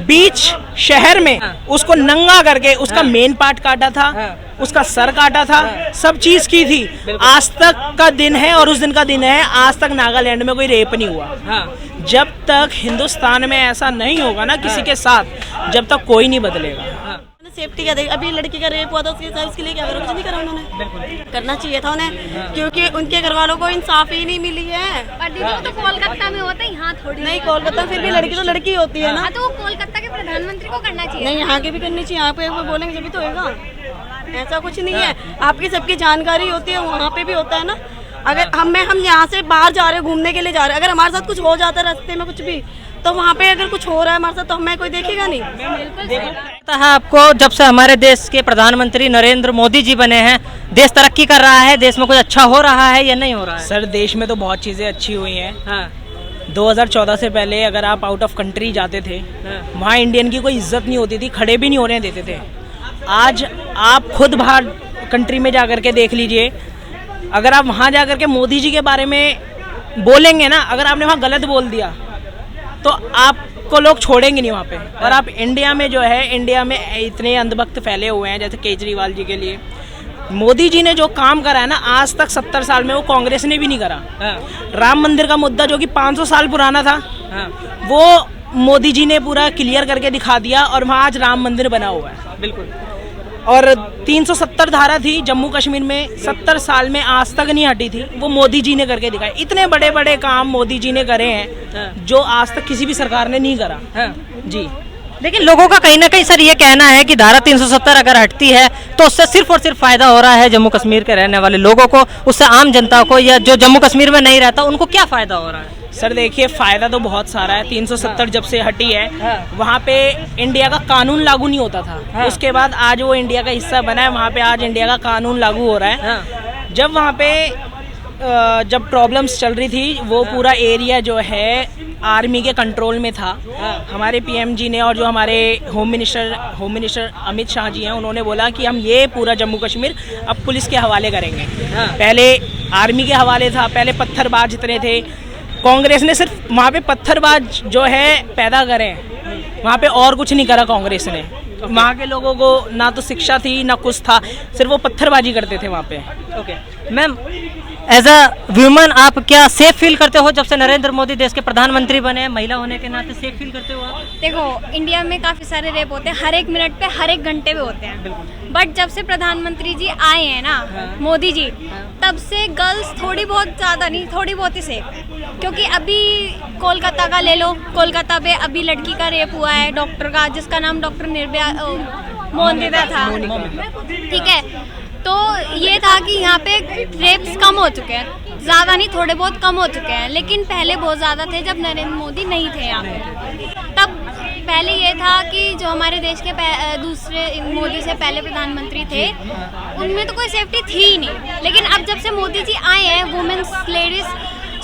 बीच शहर में उसको नंगा करके उसका मेन पार्ट काटा था, उसका सर काटा था, सब चीज की थी। आज तक का दिन है और उस दिन का दिन है, आज तक नागालैंड में कोई रेप नहीं हुआ। जब तक हिंदुस्तान में ऐसा नहीं होगा ना किसी के साथ, जब तक कोई नहीं बदलेगा। सेफ्टी क्या देगी? अभी लड़की का रेप हुआ था, उसके लिए क्या करो? कुछ नहीं करा उन्होंने, करना चाहिए था उन्हें, क्योंकि उनके घर वालों को इंसाफ ही नहीं मिली है। पर दीदी वो तो कोलकाता में होता है, यहाँ थोड़ी नहीं, कोलकाता फिर भी लड़की तो लड़की होती है ना। तो वो कोलकाता के प्रधानमंत्री को करना चाहिए। नहीं, यहाँ की भी करनी चाहिए। यहाँ पे वो बोलेंगे जब तो होगा, ऐसा कुछ नहीं है। आपकी सबकी जानकारी होती है, वहाँ पे भी होता है ना। अगर हम यहाँ से बाहर जा रहे हैं, घूमने के लिए जा रहे हैं, अगर हमारे साथ कुछ हो जाता है रास्ते में कुछ भी, तो वहाँ पे अगर कुछ हो रहा है हमारे साथ तो हमें कोई देखेगा नहीं। लगता है आपको जब से हमारे देश के प्रधानमंत्री नरेंद्र मोदी जी बने हैं, देश तरक्की कर रहा है, देश में कुछ अच्छा हो रहा है या नहीं हो रहा है? सर, देश में तो बहुत चीज़ें अच्छी हुई हैं। 2014 से पहले अगर आप आउट ऑफ कंट्री जाते थे, वहाँ इंडियन की कोई इज्जत नहीं होती थी, खड़े भी नहीं होने देते थे। आज आप खुद बाहर कंट्री में जा करके देख लीजिए, अगर आप वहाँ जा करके मोदी जी के बारे में बोलेंगे ना, अगर आपने वहाँ गलत बोल दिया तो आपको लोग छोड़ेंगे नहीं वहाँ पे। और आप इंडिया में जो है, इंडिया में इतने अंधभक्त फैले हुए हैं, जैसे केजरीवाल जी के लिए मोदी जी ने जो काम करा है ना, आज तक 70 साल में वो कांग्रेस ने भी नहीं करा। राम मंदिर का मुद्दा जो कि 500 साल पुराना था, वो मोदी जी ने पूरा क्लियर करके दिखा दिया और वहाँ आज राम मंदिर बना हुआ है। बिल्कुल। और 370 धारा थी जम्मू कश्मीर में, 70 साल में आज तक नहीं हटी थी, वो मोदी जी ने करके दिखाए। इतने बड़े बड़े काम मोदी जी ने करे हैं जो आज तक किसी भी सरकार ने नहीं करा। जी, लेकिन लोगों का कहीं ना कहीं सर ये कहना है कि धारा 370 अगर हटती है तो उससे सिर्फ और सिर्फ फायदा हो रहा है जम्मू कश्मीर के रहने वाले लोगों को, उससे आम जनता को या जो जम्मू कश्मीर में नहीं रहता उनको क्या फायदा हो रहा है? सर देखिए, फायदा तो बहुत सारा है। 370 जब से हटी है, वहाँ पे इंडिया का कानून लागू नहीं होता था, उसके बाद आज वो इंडिया का हिस्सा बना है, वहाँ पे आज इंडिया का कानून लागू हो रहा है। जब वहाँ पे जब प्रॉब्लम्स चल रही थी, वो पूरा एरिया जो है आर्मी के कंट्रोल में था। हमारे पीएम जी ने और जो हमारे होम मिनिस्टर अमित शाह जी हैं, उन्होंने बोला कि हम ये पूरा जम्मू कश्मीर अब पुलिस के हवाले करेंगे। पहले आर्मी के हवाले था, पहले पत्थरबाज इतने थे, कांग्रेस ने सिर्फ वहाँ पे पत्थरबाज जो है पैदा करे, वहाँ पे और कुछ नहीं करा कांग्रेस ने। वहाँ के लोगों को ना तो शिक्षा थी ना कुछ था, सिर्फ वो पत्थरबाजी करते थे वहाँ पे। Okay ma'am, as a woman आप क्या सेफ फील करते हो जब से नरेंद्र मोदी देश के प्रधानमंत्री बने हैं? महिला होने के नाते सेफ फील करते हो आप? देखो, इंडिया में काफ़ी सारे रेप होते हैं, हर एक मिनट पे, हर एक घंटे पे होते हैं। बट जब से प्रधानमंत्री जी आए हैं ना, मोदी जी, तब से गर्ल्स थोड़ी बहुत ज़्यादा नहीं, थोड़ी बहुत ही सेफ है। क्योंकि अभी कोलकाता का ले लो, कोलकाता पे अभी लड़की का रेप हुआ है, डॉक्टर का, जिसका नाम डॉक्टर निर्भया मोहनिका था, ठीक है। तो ये था कि यहाँ पे रेप्स कम हो चुके हैं, ज़्यादा नहीं, थोड़े बहुत कम हो चुके हैं, लेकिन पहले बहुत ज़्यादा थे जब नरेंद्र मोदी नहीं थे यहाँ पे। तब पहले ये था कि जो हमारे देश के दूसरे मोदी से पहले प्रधानमंत्री थे, उनमें तो कोई सेफ्टी थी ही नहीं। लेकिन अब जब से मोदी जी आए हैं, वुमेन्स लेडीज़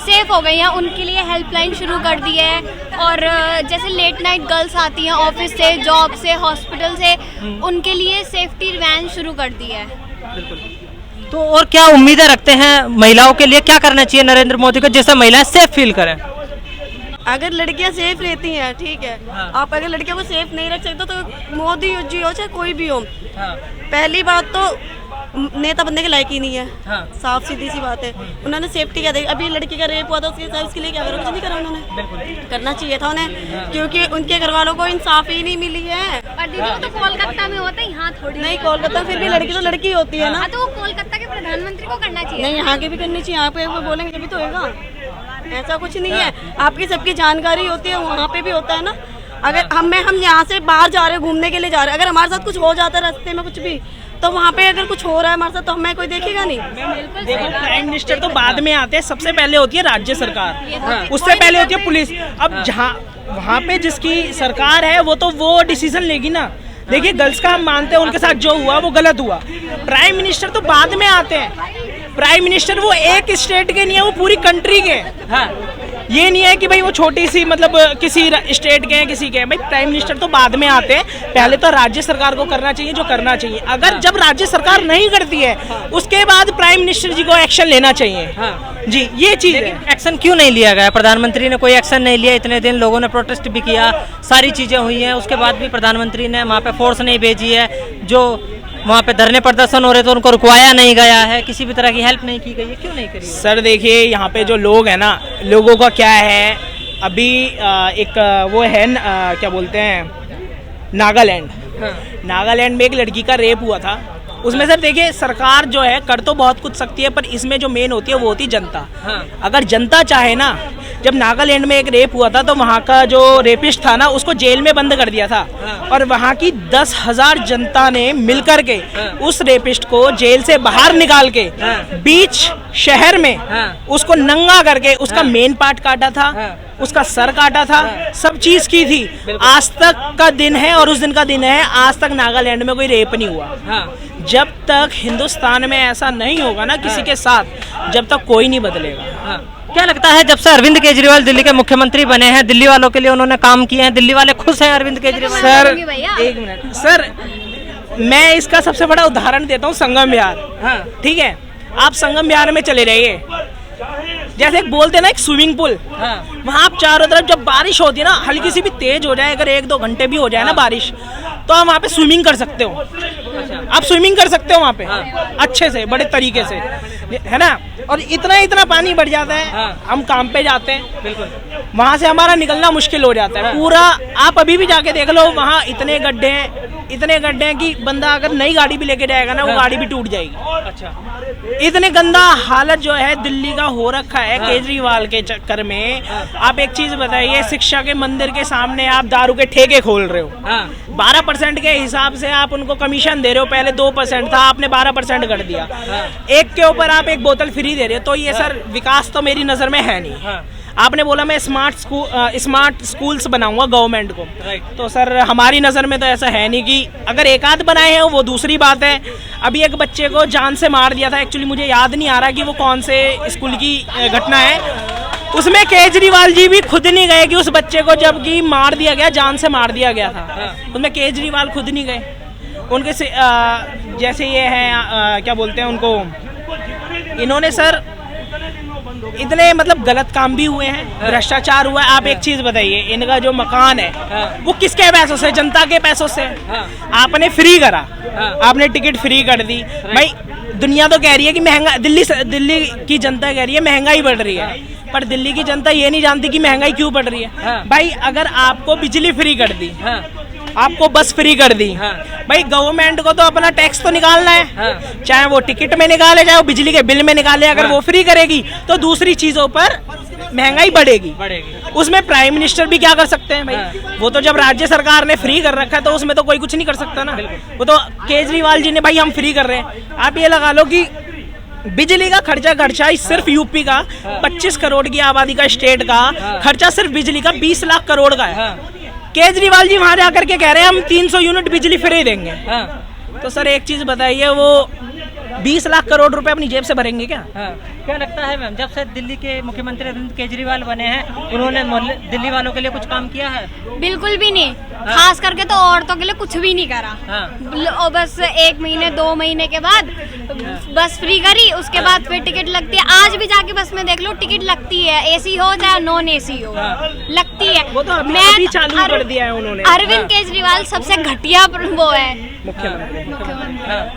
सेफ हो गई हैं, उनके लिए हेल्पलाइन शुरू कर दी है। और जैसे लेट नाइट गर्ल्स आती हैं ऑफिस से, जॉब से, हॉस्पिटल से, उनके लिए सेफ्टी वैन शुरू कर दी है। तो और क्या उम्मीदें रखते हैं महिलाओं के लिए, क्या करना चाहिए नरेंद्र मोदी को जिससे महिलाएं सेफ फील करें? अगर लड़कियां सेफ रहती हैं, ठीक है। आप अगर लड़कियों को सेफ नहीं रख सकते तो मोदी जी हो चाहे कोई भी हो, पहली बात तो नेता बनने के लायक ही नहीं है। साफ सीधी सी बात है। उन्होंने सेफ्टी क्या देगी? अभी लड़की का रेप हुआ था, उसके लिए क्या करो? कुछ नहीं करा उन्होंने, करना चाहिए था उन्हें, क्योंकि उनके घर वालों को इंसाफ ही नहीं मिली है। पर दीदी वो तो कोलकाता में होता है, यहाँ थोड़ी नहीं, कोलकाता फिर भी लड़की तो लड़की होती है ना। तो वो कोलकाता के प्रधानमंत्री को करना चाहिए। नहीं, यहाँ की भी करनी चाहिए। यहाँ पे वो बोलेंगे जब तो होगा, ऐसा कुछ नहीं है। आपकी सबकी जानकारी होती है, वहाँ पे भी होता है ना। अगर हम यहाँ से बाहर जा रहे हैं, घूमने के लिए जा रहे हैं, अगर हमारे साथ कुछ हो जाता है रास्ते में कुछ भी, तो वहाँ पे अगर कुछ हो रहा है हमारे साथ तो हमें कोई देखेगा नहीं। देखो, प्राइम मिनिस्टर तो बाद में आते हैं, सबसे पहले होती है राज्य सरकार, उससे पहले होती है पुलिस। अब जहाँ वहाँ पे जिसकी सरकार है वो डिसीजन लेगी ना। देखिए, गर्ल्स का हम मानते हैं, उनके साथ जो हुआ वो गलत हुआ। प्राइम मिनिस्टर तो बाद में आते हैं। प्राइम मिनिस्टर वो एक स्टेट के नहीं है, वो पूरी कंट्री के। ये नहीं है कि भाई वो छोटी सी मतलब किसी स्टेट के हैं किसी के हैं, भाई प्राइम मिनिस्टर तो बाद में आते हैं, पहले तो राज्य सरकार को करना चाहिए जो करना चाहिए। अगर जब राज्य सरकार नहीं करती है उसके बाद प्राइम मिनिस्टर जी को एक्शन लेना चाहिए। जी ये चीज है। एक्शन क्यों नहीं लिया गया? प्रधानमंत्री ने कोई एक्शन नहीं लिया, इतने दिन लोगों ने प्रोटेस्ट भी किया, सारी चीजें हुई हैं, उसके बाद भी प्रधानमंत्री ने वहाँ पे फोर्स नहीं भेजी है, जो वहाँ पे धरने प्रदर्शन हो रहे थे उनको रुकवाया नहीं गया है, किसी भी तरह की हेल्प नहीं की गई है, क्यों नहीं करी? सर देखिए यहाँ पे जो लोग हैं ना, लोगों का क्या है, अभी एक वो है क्या बोलते हैं नागालैंड, नागालैंड में एक लड़की का रेप हुआ था। उसमें सर देखिए सरकार जो है कर तो बहुत कुछ सकती है, पर इसमें जो मेन होती है वो होती है जनता। अगर जनता चाहे ना, जब नागालैंड में एक रेप हुआ था तो वहाँ का जो रेपिस्ट था ना उसको जेल में बंद कर दिया था, और वहाँ की 10,000 जनता ने मिलकर के उस रेपिस्ट को जेल से बाहर निकाल के बीच शहर में उसको नंगा करके उसका मेन पार्ट काटा था, उसका सर काटा था, सब चीज की थी। आज तक का दिन है और उस दिन का दिन है, आज तक नागालैंड में कोई रेप नहीं हुआ। जब तक हिंदुस्तान में ऐसा नहीं होगा ना किसी के साथ, जब तक कोई नहीं बदलेगा। क्या लगता है जब से अरविंद केजरीवाल दिल्ली के मुख्यमंत्री बने हैं, दिल्ली वालों के लिए उन्होंने काम किए हैं, दिल्ली वाले खुश हैं अरविंद केजरीवाल? सर एक मिनट सर, मैं इसका सबसे बड़ा उदाहरण देता हूँ संगम विहार। ठीक है, आप संगम विहार में चले रहिए, जैसे एक बोलते हैं ना एक स्विमिंग पूल, वहाँ आप चारों तरफ जब बारिश होती है ना, हल्की सी भी तेज हो जाए, अगर 1-2 घंटे भी हो जाए ना बारिश, तो आप वहाँ पे स्विमिंग कर सकते हो। आप स्विमिंग कर सकते हो वहाँ पे अच्छे से, बड़े तरीके से, है ना। और इतना पानी बढ़ जाता है, हम काम पे जाते हैं, बिल्कुल वहाँ से हमारा निकलना मुश्किल हो जाता है पूरा। आप अभी भी जाके देख लो, वहाँ इतने गड्ढे हैं कि बंदा अगर नई गाड़ी भी लेके जाएगा ना, वो गाड़ी भी टूट जाएगी। अच्छा, इतने गंदा हालत जो है दिल्ली का हो रखा है केजरीवाल के चक्कर में। आप एक चीज बताइए, शिक्षा के मंदिर के सामने आप दारू के ठेके खोल रहे हो, 12% के हिसाब से आप उनको कमीशन दे रहे हो, पहले 2% था, आपने 12% कर दिया, एक के ऊपर आप एक बोतल फ्री दे रहे हो। तो ये सर विकास तो मेरी नजर में है नहीं। आपने बोला मैं स्मार्ट स्कूल्स बनाऊंगा गवर्नमेंट को, तो सर हमारी नज़र में तो ऐसा है नहीं कि अगर एक आध बनाए हैं वो दूसरी बात है। अभी एक बच्चे को जान से मार दिया था, एक्चुअली मुझे याद नहीं आ रहा कि वो कौन से स्कूल की घटना है, उसमें केजरीवाल जी भी खुद नहीं गए कि उस बच्चे को जबकि मार दिया गया, जान से मार दिया गया था, उसमें केजरीवाल खुद नहीं गए। उनके से जैसे ये है क्या बोलते हैं उनको, इन्होंने सर इतने मतलब गलत काम भी हुए हैं, भ्रष्टाचार हुआ है। आप एक चीज बताइए, इनका जो मकान है वो किसके पैसों से? जनता के पैसों से। आपने फ्री करा, आपने टिकट फ्री कर दी। भाई दुनिया तो कह रही है कि महंगा, दिल्ली की जनता कह रही है महंगाई बढ़ रही है, पर दिल्ली की जनता ये नहीं जानती कि महंगाई क्यों बढ़ रही है। भाई अगर आपको बिजली फ्री कर दी, आपको बस फ्री कर दी, भाई गवर्नमेंट को तो अपना टैक्स तो निकालना है, चाहे वो टिकट में निकाले, चाहे वो बिजली के बिल में निकाले। अगर वो फ्री करेगी तो दूसरी चीजों पर महंगाई बढ़ेगी। उसमें प्राइम मिनिस्टर भी क्या कर सकते हैं भाई? वो तो जब राज्य सरकार ने फ्री कर रखा है तो उसमें तो कोई कुछ नहीं कर सकता ना। वो तो केजरीवाल जी ने भाई हम फ्री कर रहे हैं। आप ये लगा लो कि बिजली का खर्चा सिर्फ यूपी का 25 करोड़ की आबादी का स्टेट का खर्चा सिर्फ बिजली का 20 लाख करोड़ का है। केजरीवाल जी वहां जाकर के कह रहे हैं हम 300 यूनिट बिजली फ्री देंगे। तो सर एक चीज बताइए, वो 20 लाख करोड़ रुपए अपनी जेब से भरेंगे क्या? क्या लगता है मैम, जब से दिल्ली के मुख्यमंत्री अरविंद केजरीवाल बने हैं, उन्होंने दिल्ली वालों के लिए कुछ काम किया है? बिल्कुल भी नहीं। खास करके तो औरतों के लिए कुछ भी नहीं करा। और बस 1 महीने 2 महीने के बाद बस फ्री करी, उसके बाद फिर टिकट लगती है। आज भी जाके बस में देख लो टिकट लगती है, एसी हो चाहे नॉन एसी हो, लगती है। वो तो अभी चालू कर दिया है उन्होंने। अरविंद केजरीवाल सबसे घटिया वो है मुख्यमंत्री।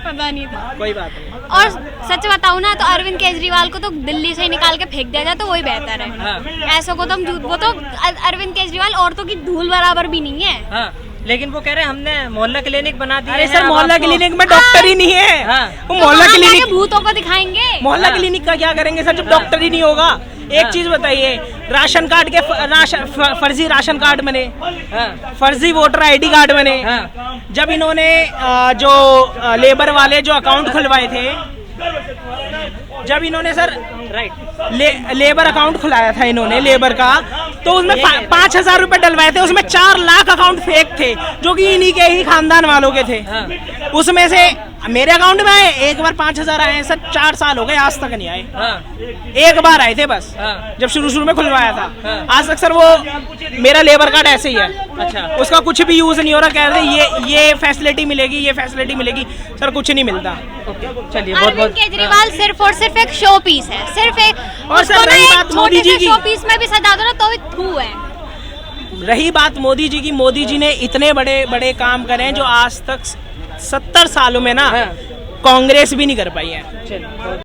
पता नहीं था, कोई बात नहीं। और सच बताऊं ना तो अरविंद केजरीवाल को तो दिल्ली से निकाल के फेंक दिया जाए तो वही बेहतर है। ऐसा को तो हम वो तो अरविंद केजरीवाल औरतों की धूल बराबर भी नहीं है। लेकिन वो कह रहे हैं हमने मोहल्ला क्लिनिक बना दिया। अरे सर मोहल्ला क्लिनिक में डॉक्टर ही नहीं है। वो मोहल्ला क्लिनिक भूतों को दिखाएंगे। मोहल्ला क्लिनिक का क्या करेंगे सर जब डॉक्टर ही नहीं होगा? एक चीज बताइए, राशन कार्ड के फर्जी राशन कार्ड बने, फर्जी वोटर आईडी कार्ड बने। जब इन्होंने जो लेबर वाले जो अकाउंट खुलवाए थे, जब इन्होंने सर लेबर अकाउंट खुलाया था इन्होंने लेबर का, तो उसमें 5,000 रुपए डलवाए थे, उसमें 4 लाख अकाउंट फेक थे जो कि इन्हीं के ही खानदान वालों के थे। उसमें से मेरे अकाउंट में आए एक बार 5,000 आए हैं सर, 4 साल हो गए आज तक नहीं आए। हाँ, एक बार आए थे बस, हाँ। जब शुरू में खुलवाया था। हाँ। आज तक सर वो मेरा लेबर कार्ड ऐसे ही है। अच्छा। उसका कुछ भी यूज नहीं हो रहा, कह रहे ये फैसिलिटी मिलेगी, ये फैसिलिटी मिलेगी, सर कुछ नहीं मिलता। ओके, चलिए बहुत अरविंद बहुत केजरीवाल सिर्फ और सिर्फ एक शो पीस है, सिर्फ एक और सर उसको ना रही एक बात मोदी छोटे जी से की, शो पीस में भी सजा दो ना तो भी थू है। रही बात मोदी जी की, मोदी जी ने इतने बड़े बड़े काम करे हैं जो आज तक 70 सालों में ना हाँ। कांग्रेस भी नहीं कर पाई है। चलिए।